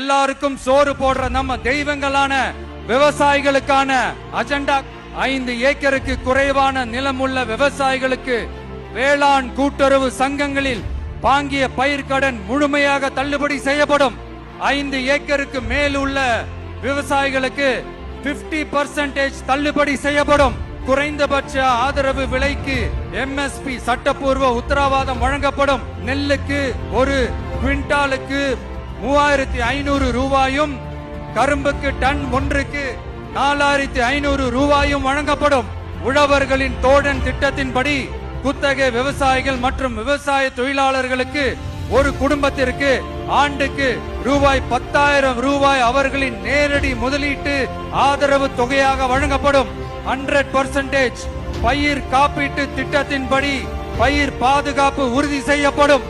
எல்லாருக்கும் சோறு போடுற நம்ம தெய்வங்களான விவசாயிகளுக்கான அஜெண்டா 5 ஏக்கருக்கு குறைவான நிலமுள்ள விவசாயிகளுக்கு வேளாண் கூட்டுறவு சங்கங்களில் வாங்கிய பயிர்க்கடன் முழுமையாக தள்ளுபடி செய்யப்படும். 5 ஏக்கருக்கு மேல் உள்ள விவசாயிகளுக்கு 50% தள்ளுபடி செய்யப்படும். குறைந்தபட்ச ஆதரவு விலைக்கு MSP சட்டப்பூர்வ உத்தரவாதம் வழங்கப்படும். நெல்லுக்கு ஒரு குவிண்டாலுக்கு 3500 ரூபாயும், கரும்புக்கு டன் ஒன்றுக்கு 4500 ரூபாயும் வழங்கப்படும். உழவர்களின் தோழன் திட்டத்தின்படி குத்தகை விவசாயிகள் மற்றும் விவசாய தொழிலாளர்களுக்கு ஒரு குடும்பத்திற்கு ஆண்டுக்கு ரூபாய் 10,000 அவர்களின் நேரடி முதலீட்டு ஆதரவு தொகையாக வழங்கப்படும். 100% பயிர் காப்பீட்டு திட்டத்தின்படி பயிர் பாதுகாப்பு உறுதி செய்யப்படும்.